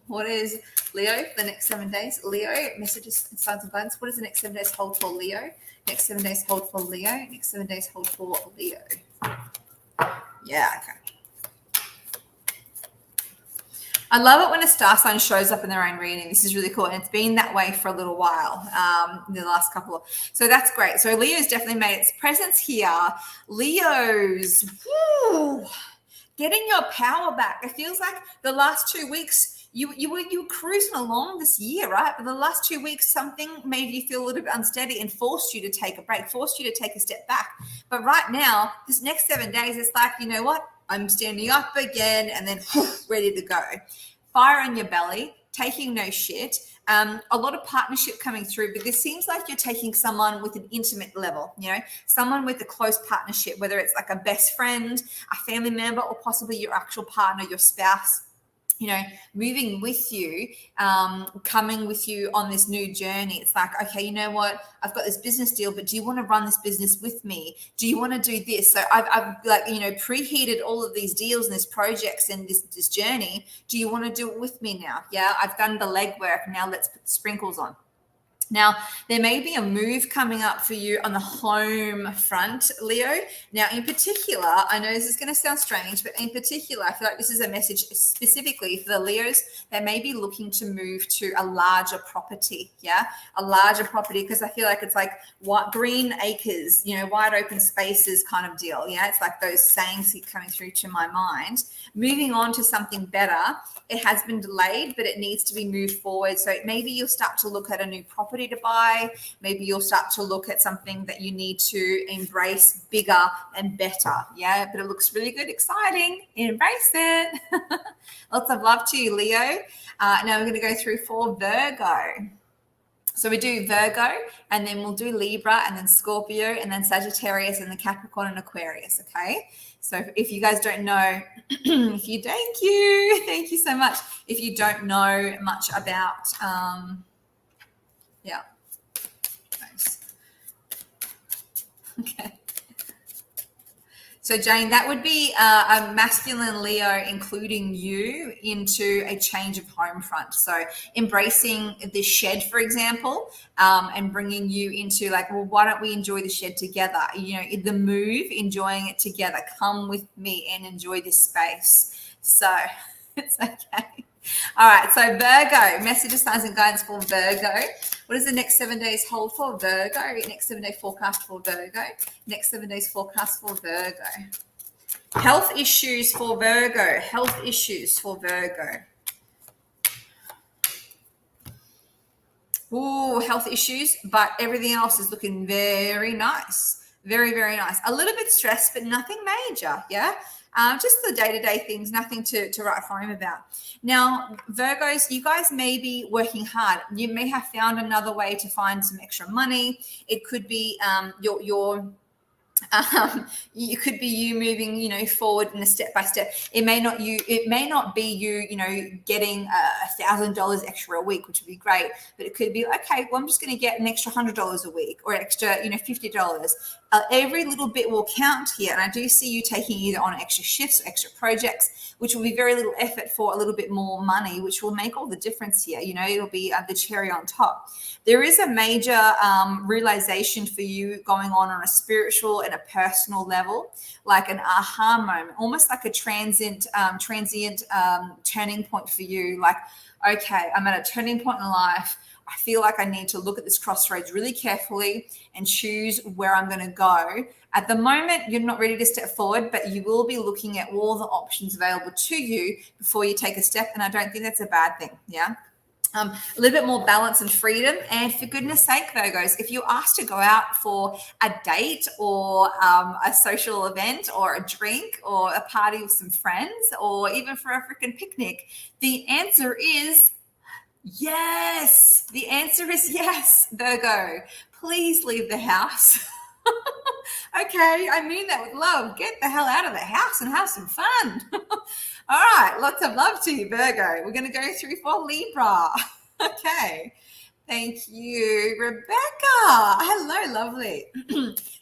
Speaker 1: What is Leo for the next 7 days? Leo, messages, signs, and guidance. What does the next 7 days hold for Leo? Next 7 days hold for Leo. Next 7 days hold for Leo. Yeah, okay. I love it when a star sign shows up in their own reading. This is really cool. And it's been that way for a little while, the last couple of. So that's great. So Leo's definitely made its presence here. Leo's, getting your power back. It feels like the last 2 weeks, you were cruising along this year, right? But the last 2 weeks, something made you feel a little bit unsteady and forced you to take a break, forced you to take a step back. But right now, this next 7 days, it's like, you know what? I'm standing up again and then ready to go. Fire in your belly, taking no shit. A lot of partnership coming through, but this seems like you're taking someone with an intimate level, someone with a close partnership, whether it's like a best friend, a family member, or possibly your actual partner, your spouse. you know, moving with you, coming with you on this new journey. It's like, okay, you know what? I've got this business deal, but do you want to run this business with me? Do you want to do this? So I've like, you know, preheated all of these deals and these projects and this journey. Do you want to do it with me now? Yeah, I've done the legwork. Now let's put the sprinkles on. Now, there may be a move coming up for you on the home front, Leo. Now, in particular, I know this is going to sound strange, but in particular, I feel like this is a message specifically for the Leos that may be looking to move to a larger property, yeah? A larger property, because I feel like it's like what green acres, you know, wide open spaces kind of deal, yeah? It's like those sayings keep coming through to my mind. Moving on to something better, it has been delayed, but it needs to be moved forward. So maybe you'll start to look at a new property to buy. Maybe you'll start to look at something that you need to embrace bigger and better. Yeah, but it looks really good, exciting. Embrace it. Lots of love to you, Leo. Now we're going to go through for Virgo. So we do Virgo, and then we'll do Libra, and then Scorpio, and then Sagittarius, and the Capricorn and Aquarius, okay? So if you guys don't know, thank you so much. If you don't know much about, yeah, nice. Okay. So Jane, that would be a masculine Leo including you into a change of home front. So embracing the shed, for example, and bringing you into like, well, why don't we enjoy the shed together? You know, the move, enjoying it together. Come with me and enjoy this space. So it's okay. All right, so Virgo, messages, signs and guidance for Virgo. What does the next 7 days hold for Virgo? Next 7 day forecast for Virgo. Next 7 days forecast for Virgo. Health issues for Virgo. Health issues for Virgo. Ooh, health issues, but everything else is looking very nice. Very, very nice. A little bit stressed, but nothing major, yeah? Just the day-to-day things, nothing to write home about. Now, Virgos, you guys may be working hard. You may have found another way to find some extra money. It could be you could be you moving, you know, forward in a step by step. It may not be you, you know, getting $1,000 extra a week, which would be great. But it could be, okay, well, I'm just going to get an extra $100 a week or extra, you know, $50. Every little bit will count here. And I do see you taking either on extra shifts or extra projects, which will be very little effort for a little bit more money, which will make all the difference here. You know, it'll be the cherry on top. There is a major realization for you going on a spiritual and a personal level, like an aha moment, almost like a transient turning point for you. Like, okay, I'm at a turning point in life. I feel like I need to look at this crossroads really carefully and choose where I'm going to go. At the moment, you're not ready to step forward, but you will be looking at all the options available to you before you take a step. And I don't think that's a bad thing. Yeah. A little bit more balance and freedom. And for goodness sake, Virgos, if you're asked to go out for a date or a social event or a drink or a party with some friends or even for a freaking picnic, the answer is yes. The answer is yes, Virgo. Please leave the house. Okay, I mean that with love. Get the hell out of the house and have some fun. All right, lots of love to you, Virgo. We're going to go through for Libra. Okay, thank you, Rebecca. Hello, lovely.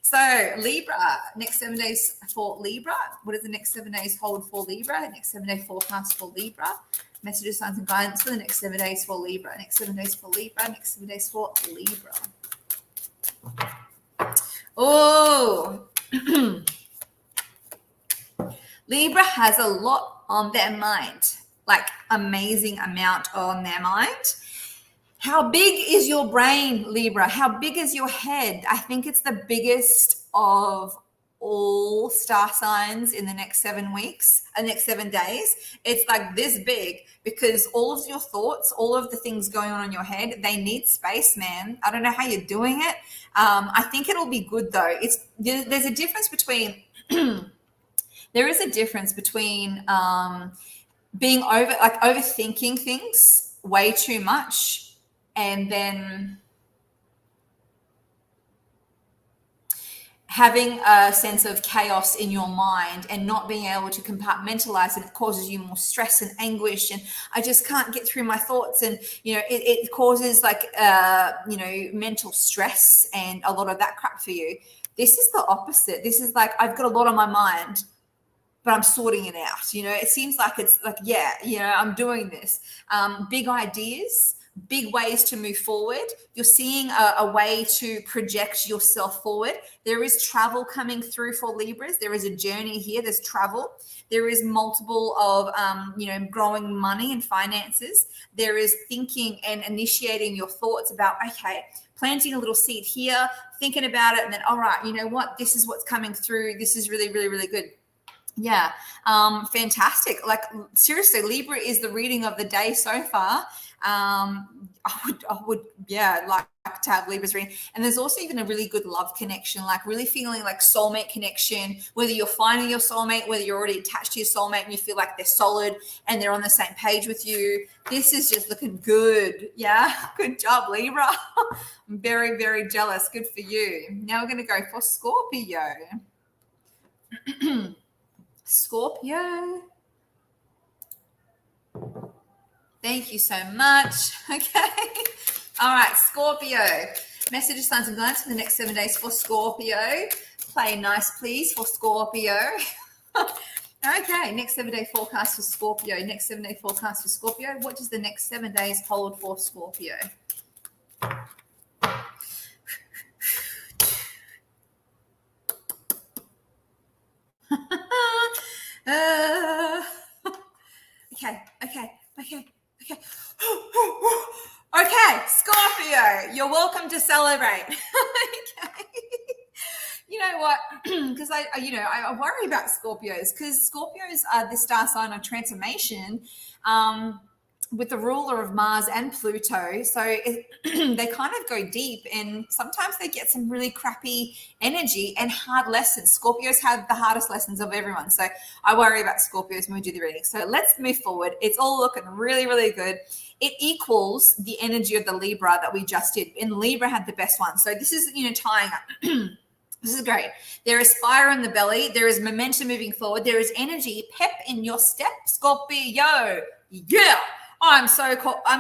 Speaker 1: So Libra, next 7 days for Libra. What does the next 7 days hold for Libra? Next 7 day forecast for Libra. Messages, signs and guidance for the next 7 days for Libra. Next 7 days for Libra. Next 7 days for Libra. Oh, Libra has a lot on their mind, like amazing amount on their mind. How big is your brain, Libra? How big is your head? I think it's the biggest of all star signs in the next 7 weeks, next 7 days. It's like this big because all of your thoughts, all of the things going on in your head, they need space, man. I don't know how you're doing it. I think it'll be good though. There's a difference between there is a difference between being overthinking things way too much and then having a sense of chaos in your mind and not being able to compartmentalize, and it causes you more stress and anguish, and I just can't get through my thoughts, and it causes like mental stress and a lot of that crap for you. This is the opposite. This is like, I've got a lot on my mind, but I'm sorting it out. It seems like it's like, I'm doing this. Big ideas, big ways to move forward. You're seeing a way to project yourself forward. There is travel coming through for Libras. There is a journey here. There's travel. There is multiple of, growing money and finances. There is thinking and initiating your thoughts about, okay, planting a little seed here, thinking about it, and then, all right, you know what? This is what's coming through. This is really, really, really good. Yeah. Fantastic. Like, seriously, Libra is the reading of the day so far. I would like to have Libra's reading. And there's also even a really good love connection, like really feeling like soulmate connection, whether you're finding your soulmate, whether you're already attached to your soulmate and you feel like they're solid and they're on the same page with you. This is just looking good. Yeah. Good job, Libra. I'm very, very jealous. Good for you. Now we're going to go for Scorpio. Scorpio. Thank you so much. Okay. All right, Scorpio. Messages, signs, and guides for the next 7 days for Scorpio. Play nice, please, for Scorpio. Okay, next 7 day forecast for Scorpio. Next 7 day forecast for Scorpio. What does the next 7 days hold for Scorpio? Okay. Okay, Scorpio, you're welcome to celebrate. Okay. You know what? Because I worry about Scorpios, because Scorpios are the star sign of transformation, with the ruler of Mars and Pluto. So they kind of go deep, and sometimes they get some really crappy energy and hard lessons. Scorpios have the hardest lessons of everyone. So I worry about Scorpios when we do the reading. So let's move forward. It's all looking really, really good. It equals the energy of the Libra that we just did. And Libra had the best one. So this is, tying up. This is great. There is fire in the belly. There is momentum moving forward. There is energy, pep in your step, Scorpio. Yeah. Oh, I'm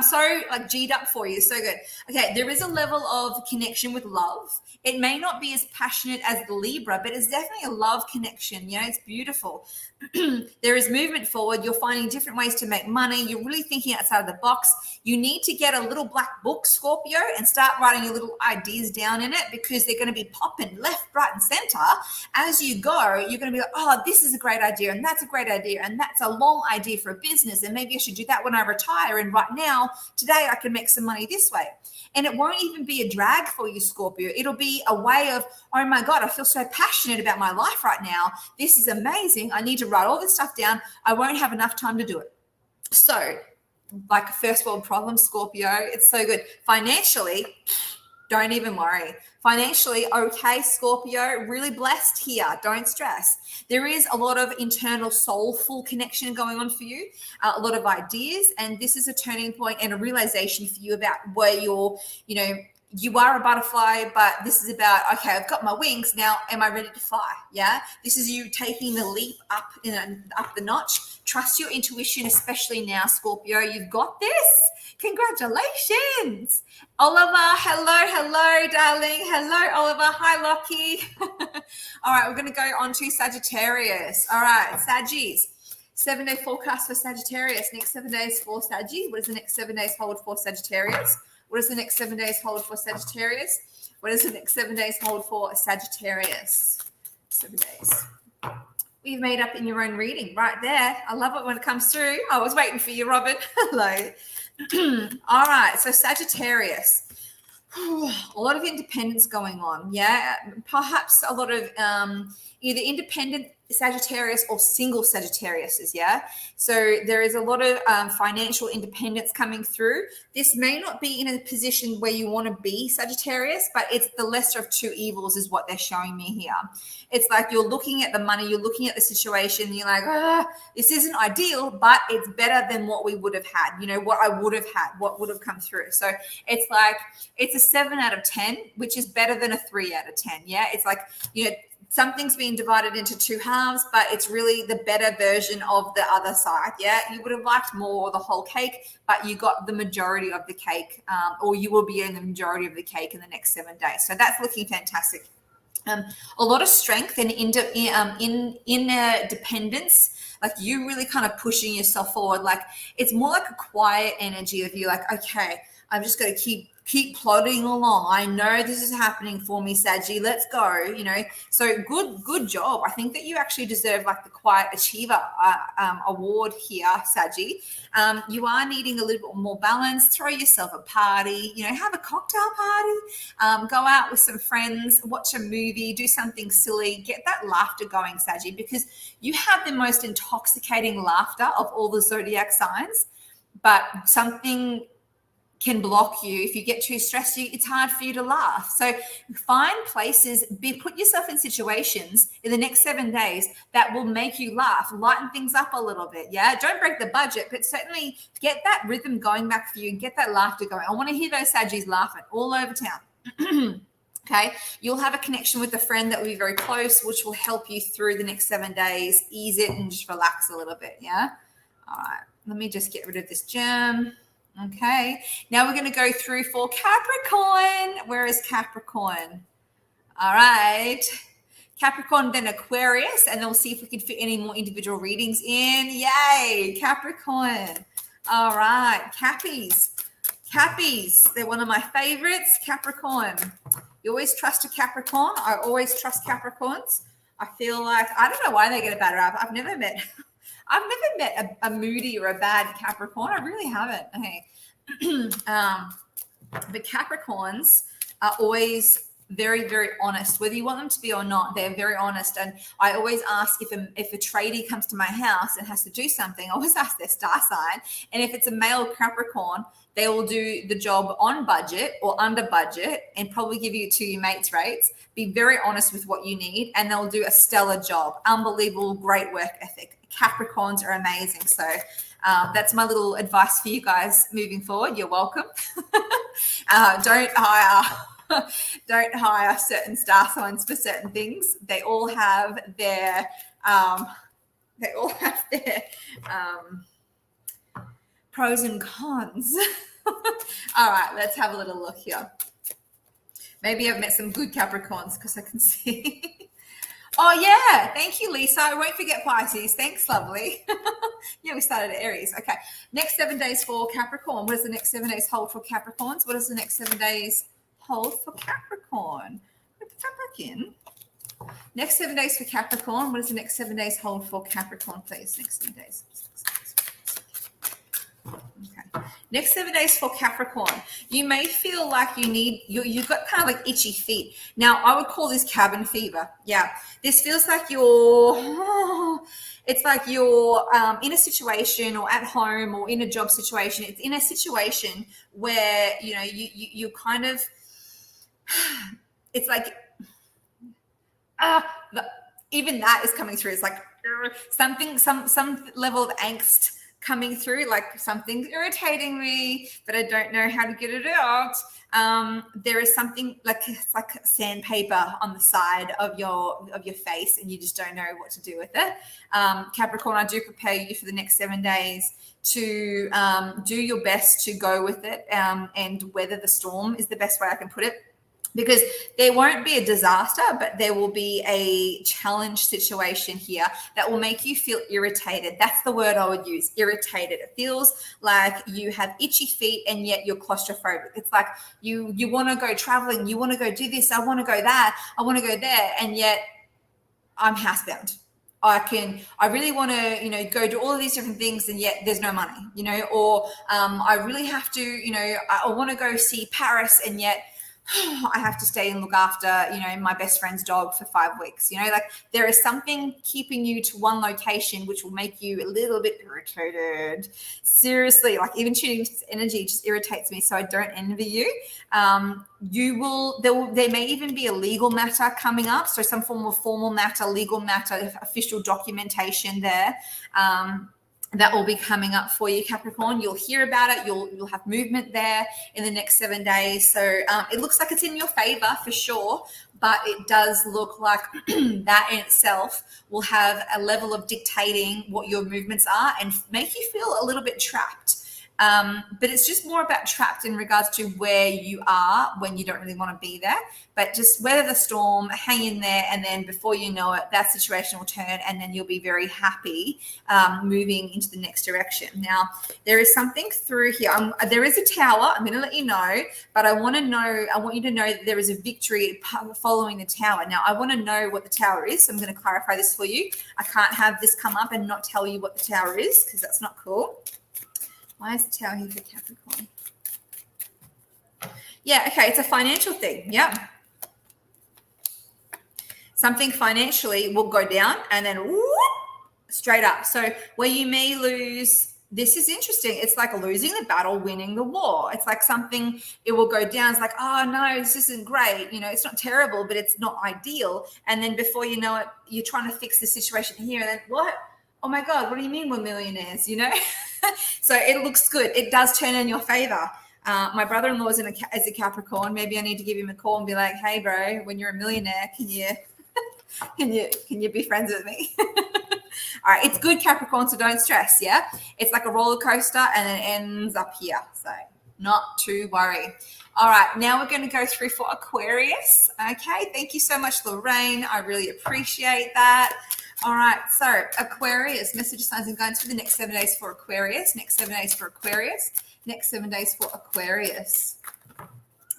Speaker 1: so like G'd up for you. So good. Okay. There is a level of connection with love. It may not be as passionate as the Libra, but it's definitely a love connection. It's beautiful. There is movement forward. You're finding different ways to make money. You're really thinking outside of the box. You need to get a little black book, Scorpio, and start writing your little ideas down in it, because they're going to be popping left, right, and center. As you go, you're going to be like, oh, this is a great idea, and that's a great idea, and that's a long idea for a business, and maybe I should do that when I retire, and right now, today, I can make some money this way. And it won't even be a drag for you, Scorpio. It'll be a way of, oh my God, I feel so passionate about my life right now. This is amazing. I need to write all this stuff down. I won't have enough time to do it. So, like a first world problem, Scorpio, it's so good. Financially, don't even worry. Financially, okay, Scorpio, really blessed here. Don't stress. There is a lot of internal soulful connection going on for you, a lot of ideas, and this is a turning point and a realization for you about where you're, you are a butterfly, but this is about, okay, I've got my wings. Now, am I ready to fly? Yeah. This is you taking the leap up the notch. Trust your intuition, especially now, Scorpio. You've got this. Congratulations. Oliver, hello, darling. Hello, Oliver. Hi, Lockie. All right, we're going to go on to Sagittarius. All right, Saggies. 7 day forecast for Sagittarius. Next 7 days for Saggy. What does the next 7 days hold for Sagittarius? What does the next 7 days hold for Sagittarius? What does the next 7 days hold for Sagittarius? 7 days. You've made up in your own reading right there. I love it when it comes through. I was waiting for you, Robin. Hello. All right. So Sagittarius. A lot of independence going on. Yeah. Perhaps a lot of either independent Sagittarius or single Sagittariuses, yeah? So there is a lot of financial independence coming through. This may not be in a position where you want to be Sagittarius, but it's the lesser of two evils is what they're showing me here. It's like you're looking at the money, you're looking at the situation, you're like, this isn't ideal, but it's better than what we would have had, what I would have had, what would have come through. So it's like, it's a 7 out of 10, which is better than a 3 out of 10, yeah? It's like, something's being divided into two halves, but it's really the better version of the other side. Yeah, you would have liked more the whole cake, but you got the majority of the cake, or you will be in the majority of the cake in the next 7 days. So that's looking fantastic. A lot of strength and inner dependence, like you really kind of pushing yourself forward. Like it's more like a quiet energy of you, like, okay, I'm just going to keep plodding along. I know this is happening for me, Saggy. Let's go, So good job. I think that you actually deserve like the Quiet Achiever award here, Saggy. You are needing a little bit more balance. Throw yourself a party, have a cocktail party, go out with some friends, watch a movie, do something silly, get that laughter going, Saggy, because you have the most intoxicating laughter of all the zodiac signs, but something can block you. If you get too stressed, it's hard for you to laugh. So find places, put yourself in situations in the next 7 days that will make you laugh, lighten things up a little bit. Yeah. Don't break the budget, but certainly get that rhythm going back for you and get that laughter going. I want to hear those Saggies laughing all over town. Okay. You'll have a connection with a friend that will be very close, which will help you through the next 7 days, ease it and just relax a little bit. Yeah. All right. Let me just get rid of this germ. Okay, now we're going to go through for Capricorn. Where is Capricorn? All right, Capricorn, then Aquarius, and then we'll see if we can fit any more individual readings in. Yay, Capricorn. All right, Cappies. They're one of my favorites. Capricorn. You always trust a Capricorn. I always trust Capricorns. I feel like, I don't know why they get a bad rap. I've never met a moody or a bad Capricorn. I really haven't. Okay. But Capricorns are always very, very honest, whether you want them to be or not. They're very honest. And I always ask if a tradie comes to my house and has to do something, I always ask their star sign. And if it's a male Capricorn, they will do the job on budget or under budget and probably give you to your mates' rates. Be very honest with what you need, and they'll do a stellar job. Unbelievable, great work ethic. Capricorns are amazing. So that's my little advice for you guys moving forward. You're welcome. Don't hire certain star signs for certain things. They all have their pros and cons. All right, let's have a little look here. Maybe I've met some good Capricorns because I can see. Oh, yeah. Thank you, Lisa. I won't forget Pisces. Thanks, lovely. Yeah, we started at Aries. Okay. Next 7 days for Capricorn. What does the next 7 days hold for Capricorns? What does the next 7 days hold for Capricorn? Put that back in. Next 7 days for Capricorn. What does the next 7 days hold for Capricorn, please? Next 7 days. Okay. Next 7 days for Capricorn. You may feel like you've got kind of like itchy feet. Now, I would call this cabin fever. Yeah. This feels like it's like you're in a situation or at home or in a job situation. It's in a situation where, you kind of, it's like, even that is coming through. It's like some level of angst coming through, like something's irritating me, but I don't know how to get it out. There is something it's like sandpaper on the side of your face, and you just don't know what to do with it. Capricorn, I do prepare you for the next 7 days to do your best to go with it and weather the storm is the best way I can put it. Because there won't be a disaster, but there will be a challenge situation here that will make you feel irritated. That's the word I would use, irritated. It feels like you have itchy feet and yet you're claustrophobic. It's like you want to go traveling, you want to go do this, I want to go that, I want to go there, and yet I'm housebound. I really want to, go do all of these different things, and yet there's no money, or I really have to, I want to go see Paris, and yet I have to stay and look after, my best friend's dog for 5 weeks. Like there is something keeping you to one location, which will make you a little bit irritated. Seriously, like even tuning into this energy just irritates me. So I don't envy you. There may even be a legal matter coming up. So some form of formal matter, legal matter, official documentation there. That will be coming up for you, Capricorn. You'll hear about it. You'll have movement there in the next 7 days. So it looks like it's in your favor for sure, but it does look like that in itself will have a level of dictating what your movements are and make you feel a little bit trapped. But it's just more about trapped in regards to where you are when you don't really want to be there. But just weather the storm, hang in there, and then before you know it, that situation will turn, and then you'll be very happy moving into the next direction. Now, there is something through here. There is a tower. I'm going to let you know, but I want you to know that there is a victory following the tower. Now, I want to know what the tower is, so I'm going to clarify this for you. I can't have this come up and not tell you what the tower is because that's not cool. Why is the tower here for Capricorn? Yeah, okay, it's a financial thing. Yeah. Something financially will go down and then whoop, straight up. So where you may lose, this is interesting. It's like losing the battle, winning the war. It's like something, it will go down. It's like, oh no, this isn't great. It's not terrible, but it's not ideal. And then before you know it, you're trying to fix the situation here. And then what? Oh my God, what do you mean we're millionaires? So it looks good. It does turn in your favor. My brother-in-law is a Capricorn. Maybe I need to give him a call and be like, hey bro, when you're a millionaire, can you be friends with me? All right, it's good, Capricorn, so don't stress. Yeah, it's like a roller coaster and it ends up here, so not to worry. All right, now we're going to go through for Aquarius. Okay, thank you so much, Lorraine. I really appreciate that. All right, so Aquarius, message, signs, and guidance for the next 7 days for Aquarius. Next 7 days for Aquarius. Next 7 days for Aquarius.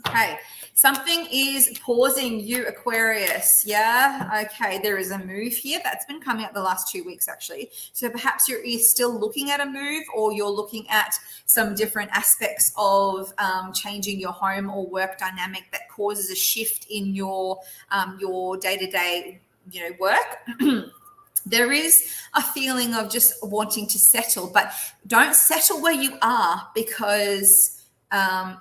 Speaker 1: Okay, something is pausing you, Aquarius. Yeah, okay, there is a move here that's been coming up the last 2 weeks, actually. So perhaps you're still looking at a move, or you're looking at some different aspects of changing your home or work dynamic that causes a shift in your day-to-day, work. There is a feeling of just wanting to settle, but don't settle where you are because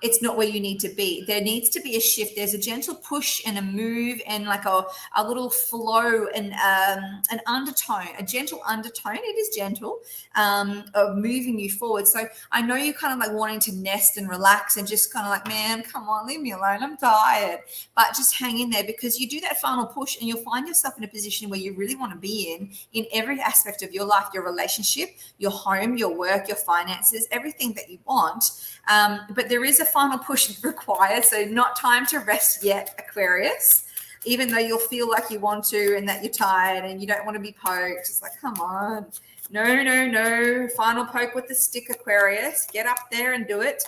Speaker 1: it's not where you need to be. There needs to be a shift. There's a gentle push and a move and like a little flow and an undertone, a gentle undertone. It is gentle of moving you forward. So I know you're kind of like wanting to nest and relax and just kind of like, man, come on, leave me alone. I'm tired. But just hang in there because you do that final push and you'll find yourself in a position where you really want to be in every aspect of your life, your relationship, your home, your work, your finances, everything that you want. But there is a final push required, so not time to rest yet, Aquarius, even though you'll feel like you want to and that you're tired and you don't want to be poked. It's like, come on. No. Final poke with the stick, Aquarius. Get up there and do it.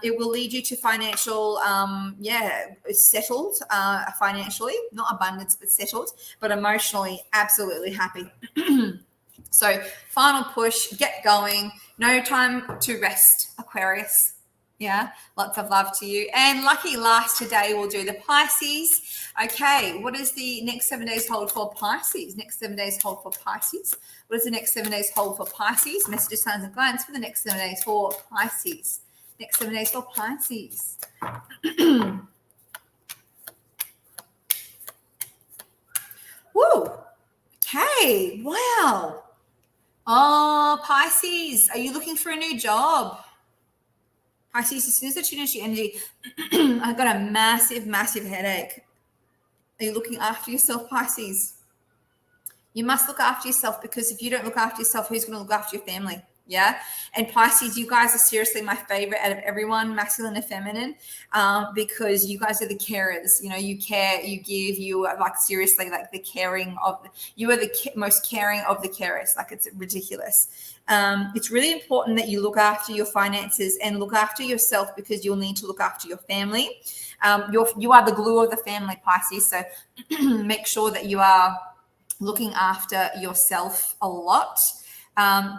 Speaker 1: It will lead you to financial, settled financially, not abundance, but settled, but emotionally, absolutely happy. So final push, get going. No time to rest, Aquarius. Yeah, lots of love to you. And lucky last today, we'll do the Pisces. Okay, what does the next 7 days hold for Pisces? Next 7 days hold for Pisces. What does the next 7 days hold for Pisces? Messages, signs, and guidance for the next 7 days for Pisces. Next 7 days for Pisces. Woo! Okay, wow. Oh, Pisces, are you looking for a new job? Pisces, as soon as I tune into your energy, I've got a massive, massive headache. Are you looking after yourself, Pisces? You must look after yourself because if you don't look after yourself, who's going to look after your family? Yeah. And Pisces, you guys are seriously my favorite out of everyone, masculine and feminine, because you guys are the carers. You care, you give, you are like seriously like the caring of, you are the most caring of the carers. Like it's ridiculous. It's really important that you look after your finances and look after yourself because you'll need to look after your family. You are the glue of the family, Pisces. So make sure that you are looking after yourself a lot.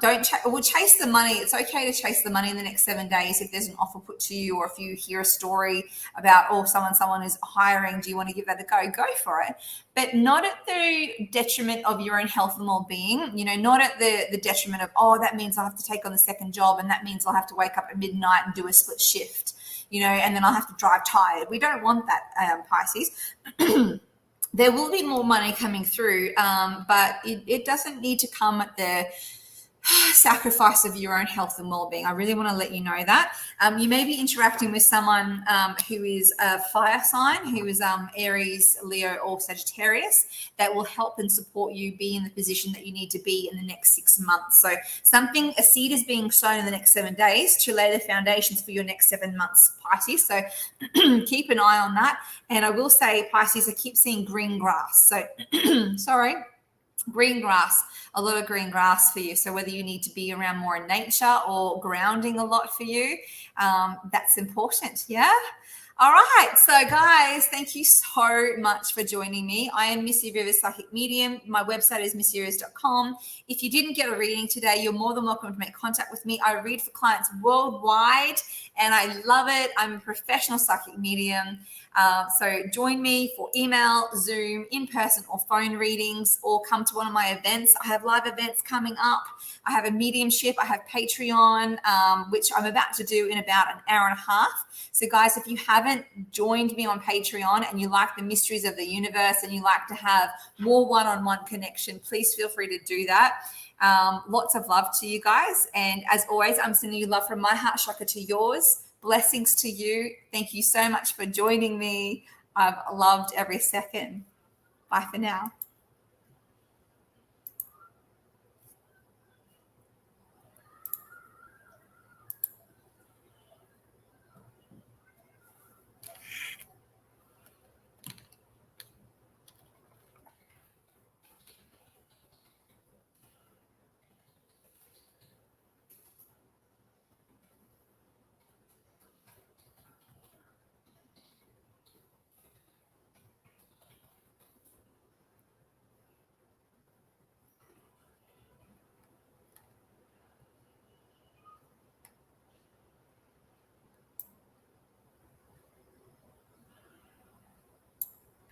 Speaker 1: Don't chase the money. It's okay to chase the money in the next 7 days if there's an offer put to you, or if you hear a story about, oh, someone is hiring, do you want to give that a go for it, but not at the detriment of your own health and well-being. Not at the detriment of, oh, that means I'll have to take on the second job, and that means I'll have to wake up at midnight and do a split shift, and then I'll have to drive tired. We don't want that, Pisces. There will be more money coming through, but it doesn't need to come at the sacrifice of your own health and well-being. I really want to let you know that. You may be interacting with someone who is a fire sign, who is Aries, Leo, or Sagittarius, that will help and support you be in the position that you need to be in the next 6 months. So a seed is being sown in the next 7 days to lay the foundations for your next 7 months, Pisces. So keep an eye on that. And I will say, Pisces, I keep seeing green grass. So green grass, a lot of green grass for you. So whether you need to be around more in nature or grounding a lot for you, that's important. Yeah. All right. So guys, thank you so much for joining me. I am Missy Rivers, Psychic Medium. My website is missyrivers.com. If you didn't get a reading today, you're more than welcome to make contact with me. I read for clients worldwide and I love it. I'm a professional psychic medium. So join me for email, Zoom, in-person or phone readings, or come to one of my events. I have live events coming up. I have a mediumship. I have Patreon, which I'm about to do in about an hour and a half. So guys, if you haven't joined me on Patreon and you like the mysteries of the universe and you like to have more one-on-one connection, please feel free to do that. Lots of love to you guys. And as always, I'm sending you love from my heart chakra to yours. Blessings to you. Thank you so much for joining me. I've loved every second. Bye for now.